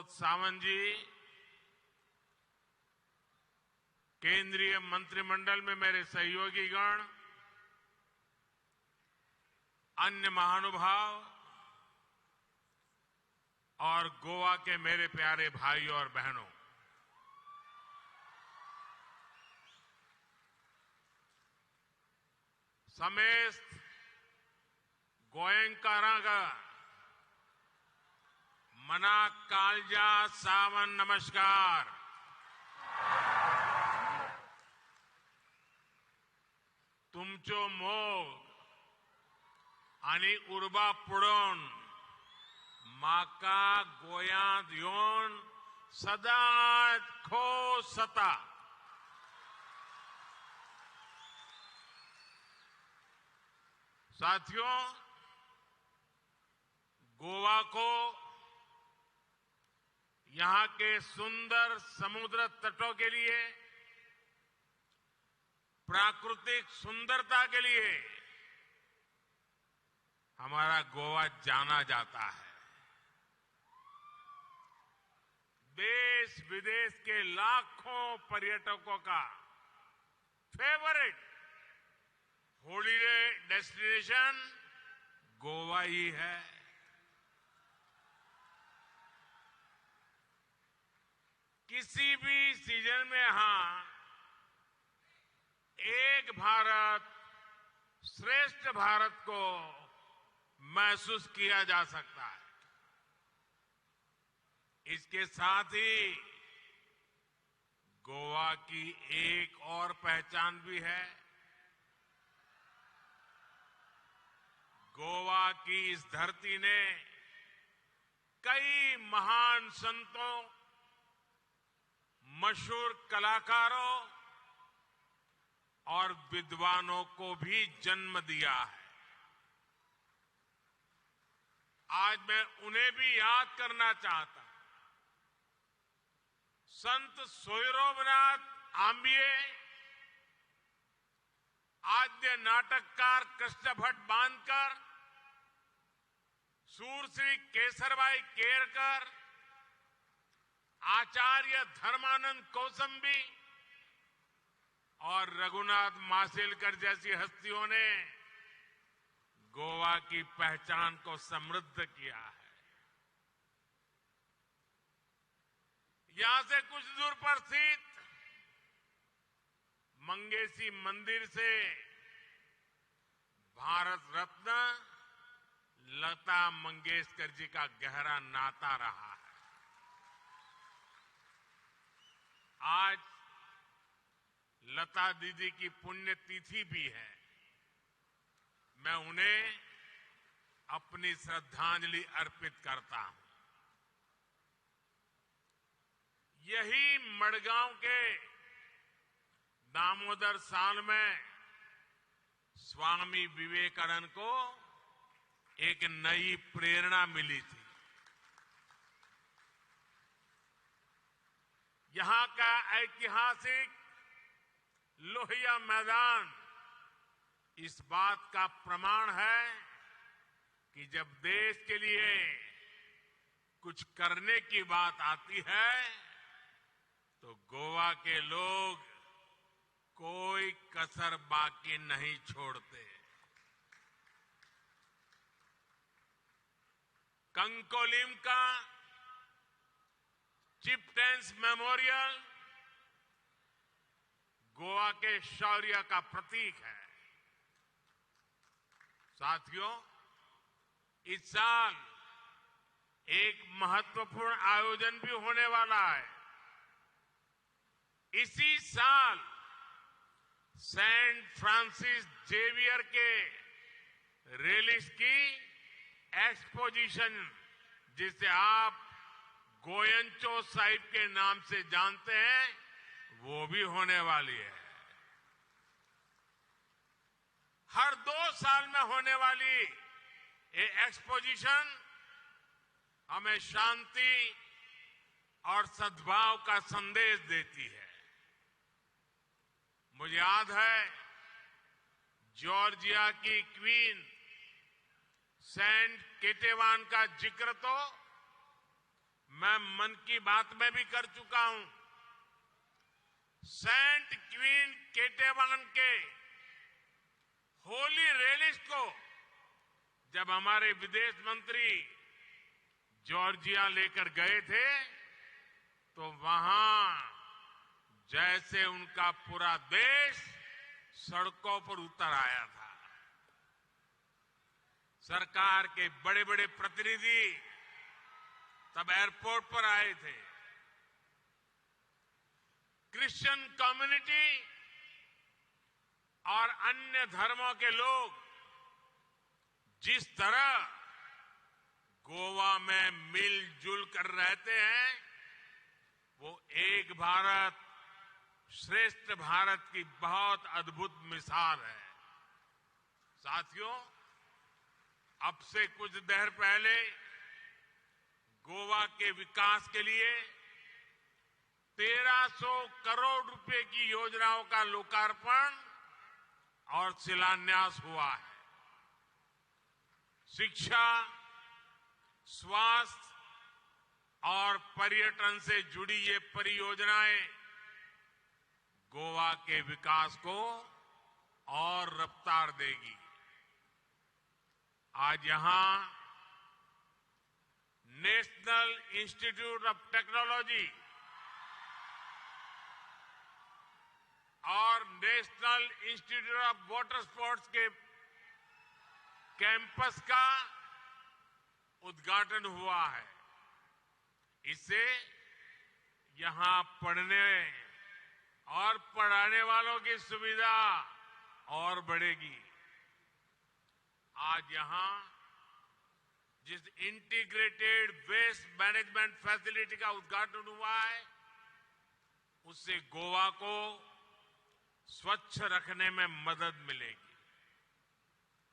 प्रमोद सावंत जी, केंद्रीय मंत्रिमंडल में मेरे सहयोगीगण, अन्य महानुभाव और गोवा के मेरे प्यारे भाई और बहनों, समेस्त गोयंकारागा मना कालजा सावन नमस्कार। तुमचो मोग आणि उर्बा पुढून माका गोयांत येऊन सदांच खोस जाता। साथियों, गोवा को यहां के सुंदर समुद्र तटों के लिए, प्राकृतिक सुंदरता के लिए हमारा गोवा जाना जाता है। देश विदेश के लाखों पर्यटकों का फेवरेट हॉलिडे डेस्टिनेशन गोवा ही है। किसी भी सीजन में यहां एक भारत श्रेष्ठ भारत को महसूस किया जा सकता है। इसके साथ ही गोवा की एक और पहचान भी है। गोवा की इस धरती ने कई महान संतों, मशहूर कलाकारों और विद्वानों को भी जन्म दिया है। आज मैं उन्हें भी याद करना चाहता हूं। संत सोयरोबनाथ आंबिये, आद्य नाटककार कृष्ण भट्ट बांदकर, सूरश्री केसरबाई केरकर, आचार्य धर्मानंद कौसंबी और रघुनाथ माशेलकर जैसी हस्तियों ने गोवा की पहचान को समृद्ध किया है। यहां से कुछ दूर पर स्थित मंगेशी मंदिर से भारत रत्न लता मंगेशकर जी का गहरा नाता रहा है। आज लता दीदी की पुण्यतिथि भी है। मैं उन्हें अपनी श्रद्धांजलि अर्पित करता हूं। यही मडगांव के दामोदर साल में स्वामी विवेकानंद को एक नई प्रेरणा मिली थी। यहां का ऐतिहासिक लोहिया मैदान इस बात का प्रमाण है कि जब देश के लिए कुछ करने की बात आती है तो गोवा के लोग कोई कसर बाकी नहीं छोड़ते। कंकोलिम का चिपटेंस मेमोरियल गोवा के शौर्य का प्रतीक है। साथियों, इस साल एक महत्वपूर्ण आयोजन भी होने वाला है। इसी साल सेंट फ्रांसिस जेवियर के रेलिस की एक्सपोजिशन, जिसे आप गोयंचो साहिब के नाम से जानते हैं, वो भी होने वाली है। हर 2 साल में होने वाली ये एक्सपोजिशन हमें शांति और सद्भाव का संदेश देती है। मुझे याद है जॉर्जिया की क्वीन सेंट केटेवान का जिक्र तो मैं मन की बात में भी कर चुका हूं। सेंट क्वीन केटेवान के होली रेलिस को जब हमारे विदेश मंत्री जॉर्जिया लेकर गए थे तो वहां जैसे उनका पूरा देश सड़कों पर उतर आया था। सरकार के बड़े बड़े प्रतिनिधि तब एयरपोर्ट पर आए थे। क्रिश्चियन कम्युनिटी और अन्य धर्मों के लोग जिस तरह गोवा में मिलजुल कर रहते हैं वो एक भारत श्रेष्ठ भारत की बहुत अद्भुत मिसाल है। साथियों, अब से कुछ देर पहले गोवा के विकास के लिए 1300 करोड़ रुपए की योजनाओं का लोकार्पण और शिलान्यास हुआ है। शिक्षा, स्वास्थ्य और पर्यटन से जुड़ी ये परियोजनाएं गोवा के विकास को और रफ्तार देगी। आज यहां नेशनल इंस्टीट्यूट ऑफ टेक्नोलॉजी और national institute of water sports के कैंपस का उद्घाटन हुआ है। इससे यहां पढ़ने और पढ़ाने वालों की सुविधा और बढ़ेगी। आज यहां जिस इंटीग्रेटेड वेस्ट मैनेजमेंट फैसिलिटी का उद्घाटन हुआ है उससे गोवा को स्वच्छ रखने में मदद मिलेगी।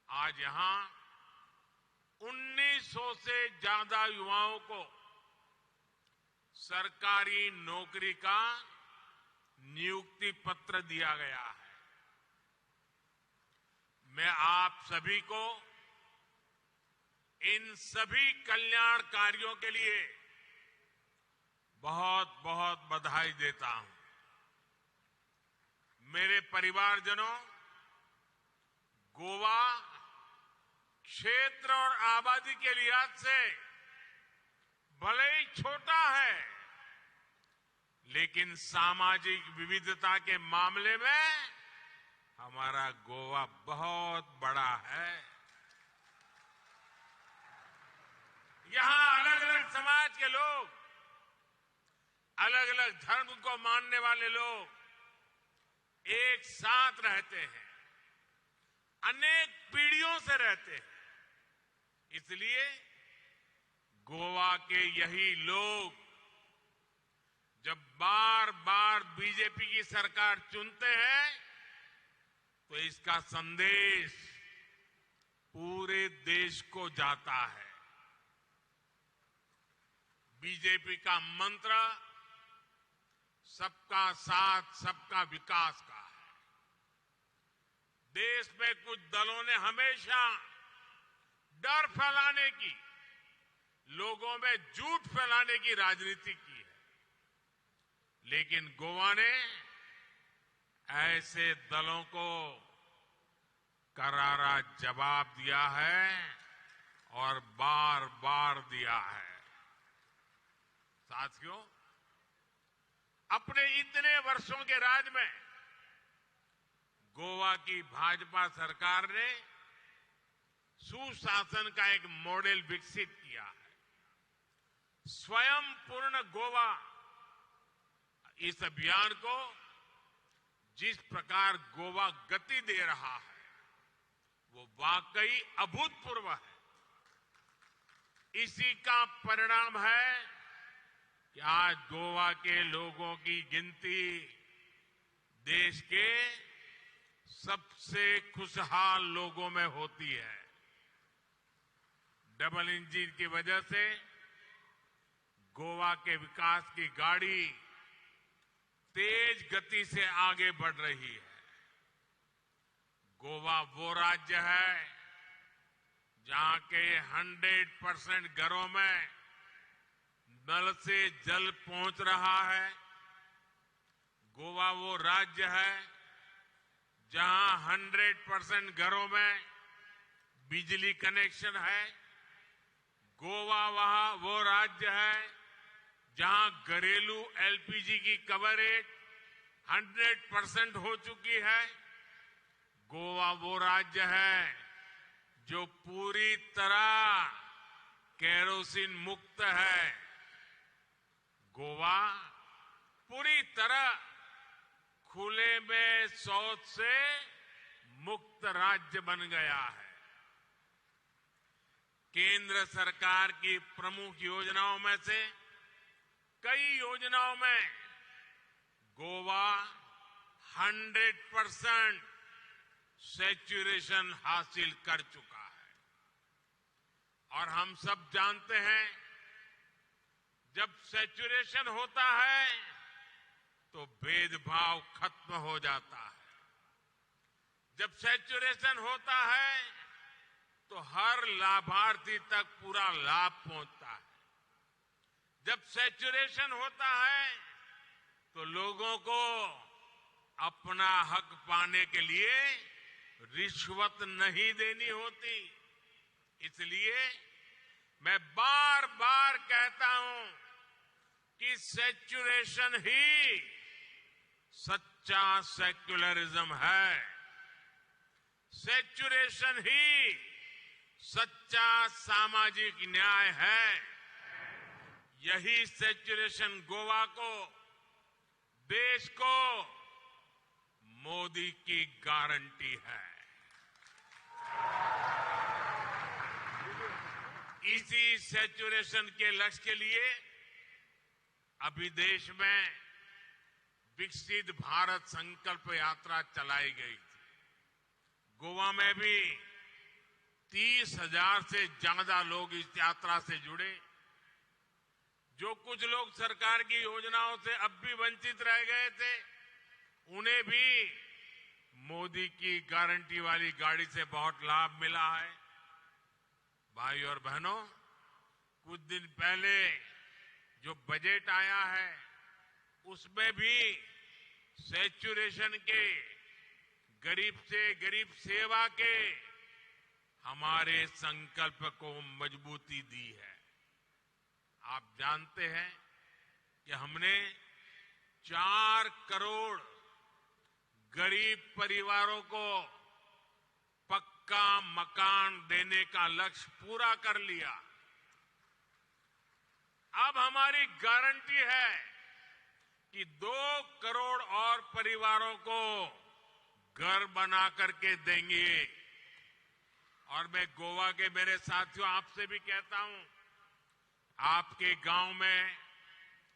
आज यहां 1900 से ज्यादा युवाओं को सरकारी नौकरी का नियुक्ति पत्र दिया गया है। मैं आप सभी को इन सभी कल्याण कार्यों के लिए बहुत बहुत बधाई देता हूं। मेरे परिवारजनों, गोवा क्षेत्र और आबादी के लिहाज से भले ही छोटा है लेकिन सामाजिक विविधता के मामले में हमारा गोवा बहुत बड़ा है। यहां अलग अलग समाज के लोग, अलग अलग धर्म को मानने वाले लोग एक साथ रहते हैं, अनेक पीढ़ियों से रहते हैं। इसलिए गोवा के यही लोग जब बार बार बीजेपी की सरकार चुनते हैं तो इसका संदेश पूरे देश को जाता है। बीजेपी का मंत्र सबका साथ सबका विकास का है। देश में कुछ दलों ने हमेशा डर फैलाने की, लोगों में झूठ फैलाने की राजनीति की है, लेकिन गोवा ने ऐसे दलों को करारा जवाब दिया है और बार बार दिया है। साथियों, अपने इतने वर्षों के राज में गोवा की भाजपा सरकार ने सुशासन का एक मॉडल विकसित किया है। स्वयं पूर्ण गोवा इस अभियान को जिस प्रकार गोवा गति दे रहा है वो वाकई अभूतपूर्व है। इसी का परिणाम है कि आज गोवा के लोगों की गिनती देश के सबसे खुशहाल लोगों में होती है। डबल इंजन की वजह से गोवा के विकास की गाड़ी तेज गति से आगे बढ़ रही है। गोवा वो राज्य है जहां के 100% घरों में नल से जल पहुंच रहा है। गोवा वो राज्य है जहां 100% घरों में बिजली कनेक्शन है। गोवा वो राज्य है जहां घरेलू एलपीजी की कवरेज 100% हो चुकी है। गोवा वो राज्य है जो पूरी तरह केरोसिन मुक्त है। गोवा पूरी तरह खुले में शौच से मुक्त राज्य बन गया है। केंद्र सरकार की प्रमुख योजनाओं में से कई योजनाओं में गोवा 100% सैचुरेशन हासिल कर चुका है। और हम सब जानते हैं जब सैचुरेशन होता है तो भेदभाव खत्म हो जाता है। जब सैचुरेशन होता है तो हर लाभार्थी तक पूरा लाभ पहुंचता है। जब सैचुरेशन होता है तो लोगों को अपना हक पाने के लिए रिश्वत नहीं देनी होती। इसलिए मैं बार बार कहता हूं कि सैचुरेशन ही सच्चा सेक्युलरिज्म है। सैचुरेशन ही सच्चा सामाजिक न्याय है। यही सैचुरेशन गोवा को, देश को मोदी की गारंटी है। इसी सैचुरेशन के लक्ष्य के लिए अभी देश में विकसित भारत संकल्प यात्रा चलाई गई थी। गोवा में भी 30,000 से ज्यादा लोग इस यात्रा से जुड़े। जो कुछ लोग सरकार की योजनाओं से अब भी वंचित रह गए थे, उन्हें भी मोदी की गारंटी वाली गाड़ी से बहुत लाभ मिला है। भाई और बहनों, कुछ दिन पहले जो बजट आया है उसमें भी सैचुरेशन के, गरीब से गरीब सेवा के हमारे संकल्प को मजबूती दी है। आप जानते हैं कि हमने 4 करोड़ गरीब परिवारों को पक्का मकान देने का लक्ष्य पूरा कर लिया। अब हमारी गारंटी है कि 2 करोड़ और परिवारों को घर बना करके देंगे। और मैं गोवा के मेरे साथियों आपसे भी कहता हूं, आपके गांव में,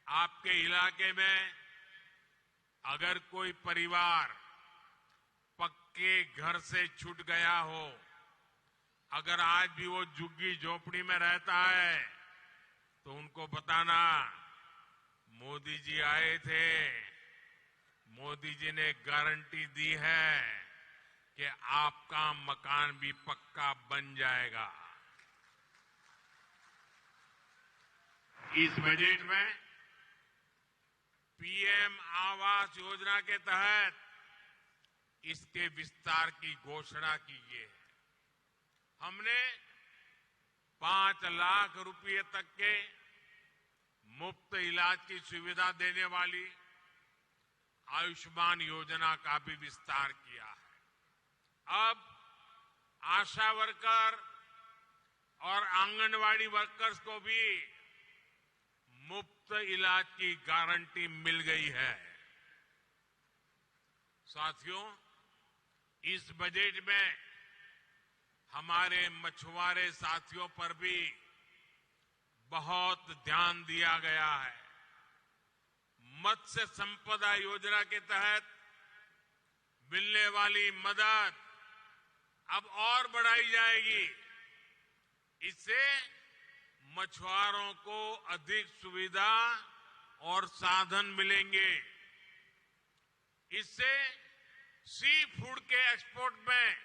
आपके इलाके में अगर कोई परिवार पक्के घर से छूट गया हो, अगर आज भी वो झुग्गी झोपड़ी में रहता है, तो उनको बताना मोदी जी आए थे, मोदी जी ने गारंटी दी है कि आपका मकान भी पक्का बन जाएगा। इस बजट में पीएम आवास योजना के तहत इसके विस्तार की घोषणा की है। हमने 5 लाख रुपए तक के मुफ्त इलाज की सुविधा देने वाली आयुष्मान योजना का भी विस्तार किया है। अब आशा वर्कर और आंगनवाड़ी वर्कर्स को भी मुफ्त इलाज की गारंटी मिल गई है। साथियों, इस बजट में हमारे मछुआरे साथियों पर भी बहुत ध्यान दिया गया है। मत्स्य संपदा योजना के तहत मिलने वाली मदद अब और बढ़ाई जाएगी। इससे मछुआरों को अधिक सुविधा और साधन मिलेंगे। इससे सी फूड के एक्सपोर्ट में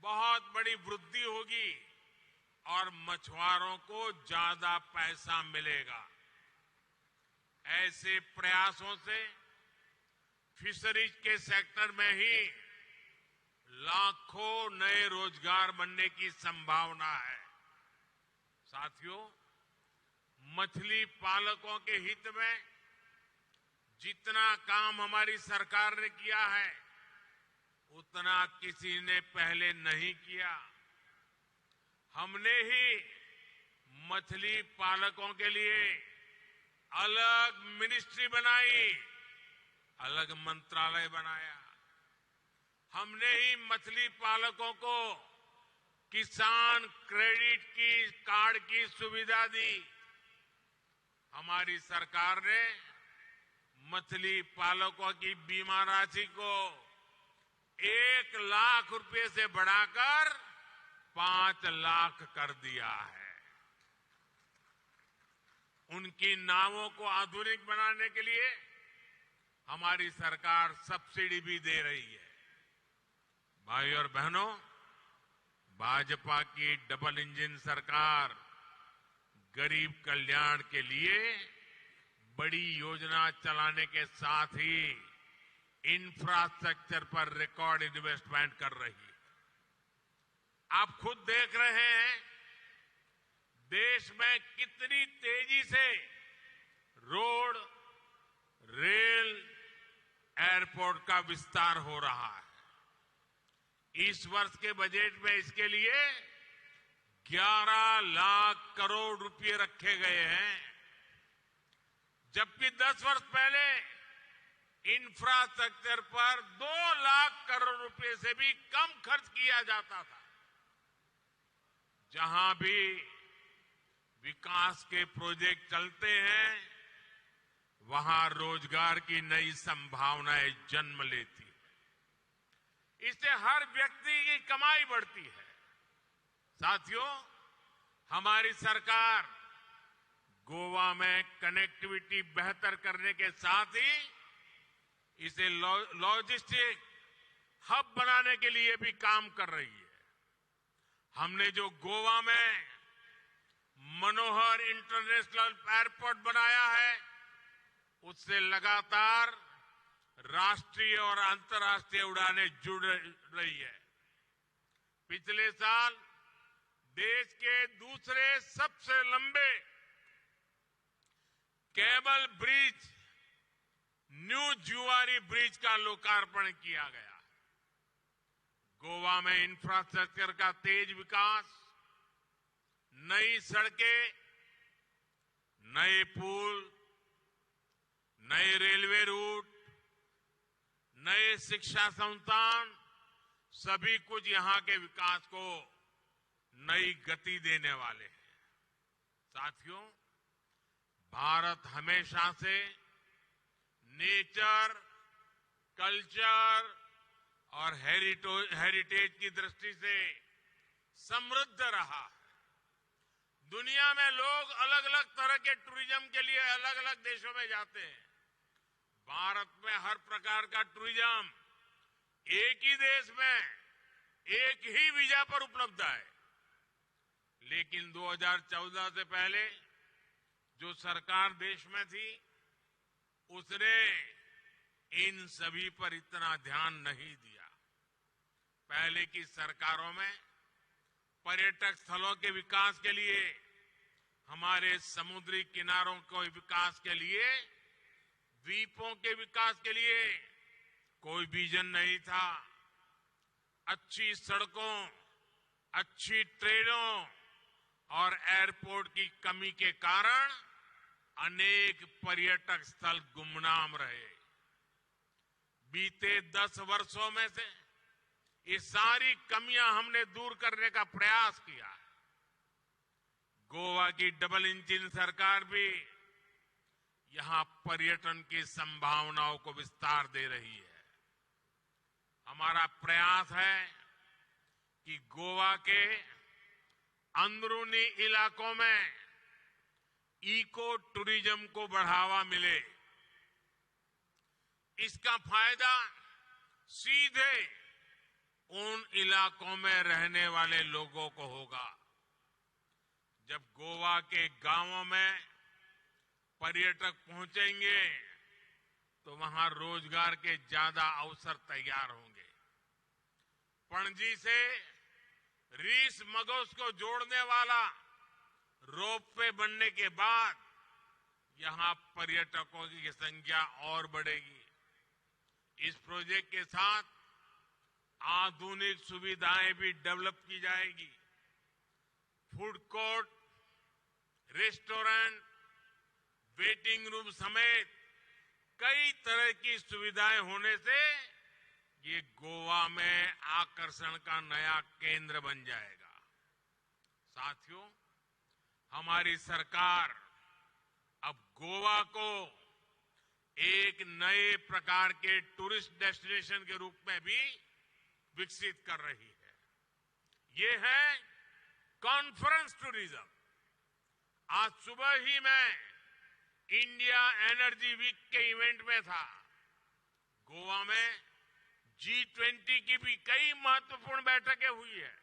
बहुत बड़ी वृद्धि होगी और मछुआरों को ज्यादा पैसा मिलेगा। ऐसे प्रयासों से फिशरीज के सेक्टर में ही लाखों नए रोजगार बनने की संभावना है। साथियों, मछली पालकों के हित में जितना काम हमारी सरकार ने किया है उतना किसी ने पहले नहीं किया। हमने ही मछली पालकों के लिए अलग मिनिस्ट्री बनाई, अलग मंत्रालय बनाया। हमने ही मछली पालकों को किसान क्रेडिट की कार्ड की सुविधा दी। हमारी सरकार ने मछली पालकों की बीमा राशि को 1 लाख रुपए से बढ़ाकर 5 लाख कर दिया है। उनकी नावों को आधुनिक बनाने के लिए हमारी सरकार सब्सिडी भी दे रही है। भाई और बहनों, भाजपा की डबल इंजन सरकार गरीब कल्याण के लिए बड़ी योजना चलाने के साथ ही इंफ्रास्ट्रक्चर पर रिकॉर्ड इन्वेस्टमेंट कर रही है। आप खुद देख रहे हैं देश में कितनी तेजी से रोड, रेल, एयरपोर्ट का विस्तार हो रहा है। इस वर्ष के बजट में इसके लिए 11 लाख करोड़ रुपए रखे गए हैं, जबकि 10 वर्ष पहले इंफ्रास्ट्रक्चर पर 2 लाख करोड़ रुपए से भी कम खर्च किया जाता था। जहां भी विकास के प्रोजेक्ट चलते हैं वहां रोजगार की नई संभावनाएं जन्म लेती है। इससे हर व्यक्ति की कमाई बढ़ती है। साथियों, हमारी सरकार गोवा में कनेक्टिविटी बेहतर करने के साथ ही इसे लॉजिस्टिक हब बनाने के लिए भी काम कर रही है। हमने जो गोवा में मनोहर इंटरनेशनल एयरपोर्ट बनाया है उससे लगातार राष्ट्रीय और अंतर्राष्ट्रीय उड़ानें जुड़ रही है। पिछले साल देश के दूसरे सबसे लंबे केबल ब्रिज न्यू जुआरी ब्रिज का लोकार्पण किया गया। गोवा में इंफ्रास्ट्रक्चर का तेज विकास, नई सड़कें, नए पुल, नए रेलवे रूट, नए शिक्षा संस्थान, सभी कुछ यहां के विकास को नई गति देने वाले हैं। साथियों, भारत हमेशा से नेचर, कल्चर और हेरिटेज की दृष्टि से समृद्ध रहा है। दुनिया में लोग अलग अलग तरह के टूरिज्म के लिए अलग अलग देशों में जाते हैं। भारत में हर प्रकार का टूरिज्म एक ही देश में एक ही वीजा पर उपलब्ध है। लेकिन 2014 से पहले जो सरकार देश में थी उसने इन सभी पर इतना ध्यान नहीं दिया। पहले की सरकारों में पर्यटक स्थलों के विकास के लिए, हमारे समुद्री किनारों के विकास के लिए, द्वीपों के विकास के लिए कोई विजन नहीं था। अच्छी सड़कों, अच्छी ट्रेनों और एयरपोर्ट की कमी के कारण अनेक पर्यटक स्थल गुमनाम रहे। बीते 10 वर्षों में से ये सारी कमियां हमने दूर करने का प्रयास किया। गोवा की डबल इंजन सरकार भी यहां पर्यटन की संभावनाओं को विस्तार दे रही है। हमारा प्रयास है कि गोवा के अंदरूनी इलाकों में इको टूरिज्म को बढ़ावा मिले। इसका फायदा सीधे उन इलाकों में रहने वाले लोगों को होगा। जब गोवा के गांवों में पर्यटक पहुंचेंगे तो वहां रोजगार के ज्यादा अवसर तैयार होंगे। पणजी से रीस मगोस को जोड़ने वाला रोपवे बनने के बाद यहां पर्यटकों की संख्या और बढ़ेगी। इस प्रोजेक्ट के साथ आधुनिक सुविधाएं भी डेवलप की जाएगी। Food court, restaurant, waiting room समेत कई तरह की सुविधाएं होने से ये गोवा में आकर्षण का नया केंद्र बन जाएगा। साथियों, हमारी सरकार अब गोवा को एक नए प्रकार के टूरिस्ट डेस्टिनेशन के रूप में भी विकसित कर रही है। ये है कॉन्फ्रेंस टूरिज्म। आज सुबह ही मैं इंडिया एनर्जी वीक के इवेंट में था। गोवा में G20 की भी कई महत्वपूर्ण बैठकें हुई है।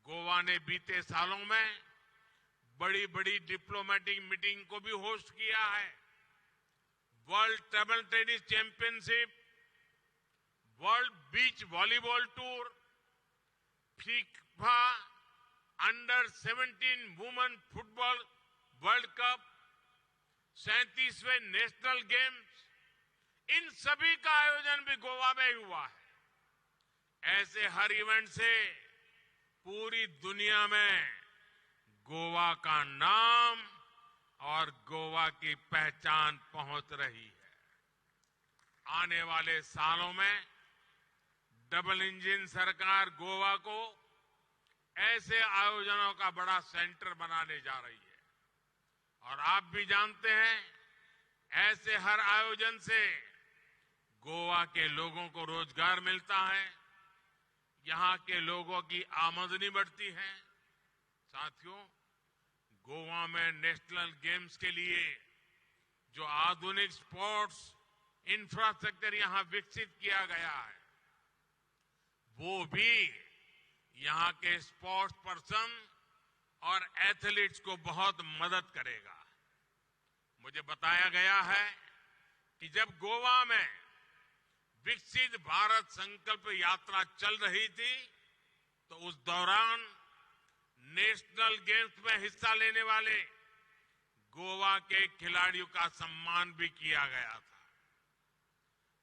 गोवा ने बीते सालों में बड़ी बड़ी डिप्लोमेटिक मीटिंग को भी होस्ट किया है। World table tennis championship, world beach volleyball tour, FIFA under 17 women football world cup, 37वें नेशनल गेम्स, इन सभी का आयोजन भी गोवा में हुआ है। ऐसे हर इवेंट से पूरी दुनिया में गोवा का नाम और गोवा की पहचान पहुंच रही है। आने वाले सालों में डबल इंजन सरकार गोवा को ऐसे आयोजनों का बड़ा सेंटर बनाने जा रही है। और आप भी जानते हैं, ऐसे हर आयोजन से गोवा के लोगों को रोजगार मिलता है, यहां के लोगों की आमदनी बढ़ती है। साथियों, गोवा में नेशनल गेम्स के लिए जो आधुनिक स्पोर्ट्स इंफ्रास्ट्रक्चर यहां विकसित किया गया है, वो भी यहां के स्पोर्ट्स पर्सन और एथलीट्स को बहुत मदद करेगा। मुझे बताया गया है कि जब गोवा में विकसित भारत संकल्प यात्रा चल रही थी तो उस दौरान नेशनल गेम्स में हिस्सा लेने वाले गोवा के खिलाड़ियों का सम्मान भी किया गया था।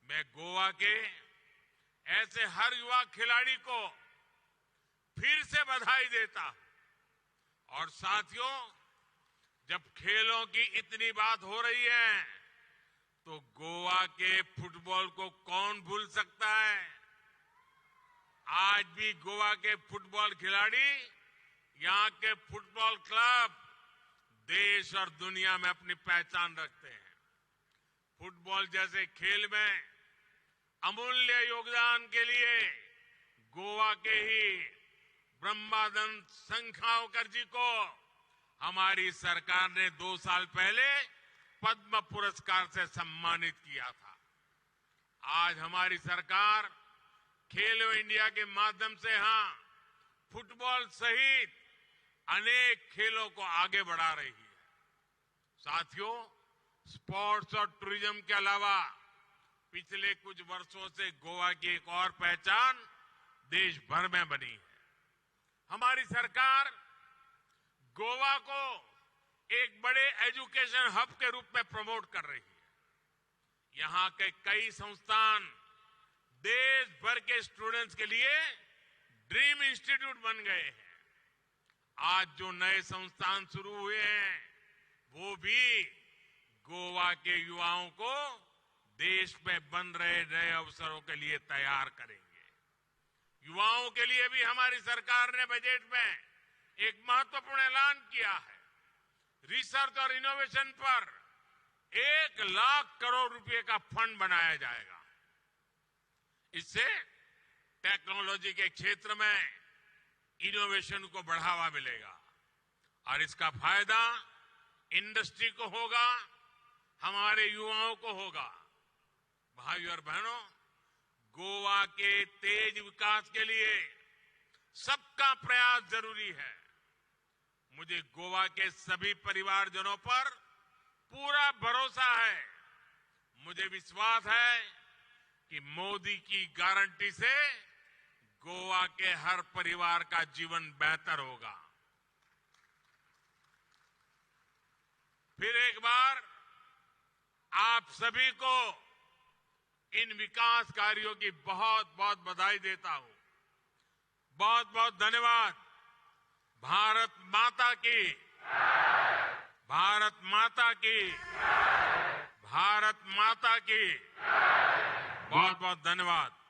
मैं गोवा के ऐसे हर युवा खिलाड़ी को फिर से बधाई देता हूं। और साथियों, जब खेलों की इतनी बात हो रही है तो गोवा के फुटबॉल को कौन भूल सकता है। आज भी गोवा के फुटबॉल खिलाड़ी, यहां के फुटबॉल क्लब देश और दुनिया में अपनी पहचान रखते हैं। फुटबॉल जैसे खेल में अमूल्य योगदान के लिए गोवा के ही ब्रह्मानंद संखावकर जी को हमारी सरकार ने 2 साल पहले पद्म पुरस्कार से सम्मानित किया था। आज हमारी सरकार खेलो इंडिया के माध्यम से यहां फुटबॉल सहित अनेक खेलों को आगे बढ़ा रही है। साथियों, स्पोर्ट्स और टूरिज्म के अलावा पिछले कुछ वर्षों से गोवा की एक और पहचान देश भर में बनी है। हमारी सरकार गोवा को एक बड़े एजुकेशन हब के रूप में प्रमोट कर रही है। यहां के कई संस्थान देश भर के स्टूडेंट्स के लिए ड्रीम इंस्टीट्यूट बन गए हैं। आज जो नए संस्थान शुरू हुए हैं वो भी गोवा के युवाओं को देश में बन रहे नए अवसरों के लिए तैयार करेंगे। युवाओं के लिए भी हमारी सरकार ने बजट में एक महत्वपूर्ण ऐलान किया है। रिसर्च और इनोवेशन पर 1 लाख करोड़ रुपए का फंड बनाया जाएगा। इससे टेक्नोलॉजी के क्षेत्र में इनोवेशन को बढ़ावा मिलेगा और इसका फायदा इंडस्ट्री को होगा, हमारे युवाओं को होगा। भाइयों और बहनों, गोवा के तेज विकास के लिए सबका प्रयास जरूरी है। मुझे गोवा के सभी परिवारजनों पर पूरा भरोसा है, मुझे विश्वास है कि मोदी की गारंटी से गोवा के हर परिवार का जीवन बेहतर होगा। फिर एक बार आप सभी को इन विकास कार्यों की बहुत बहुत बधाई देता हूं। बहुत बहुत धन्यवाद। भारत माता की, भारत माता की, भारत माता की बहुत बहुत धन्यवाद।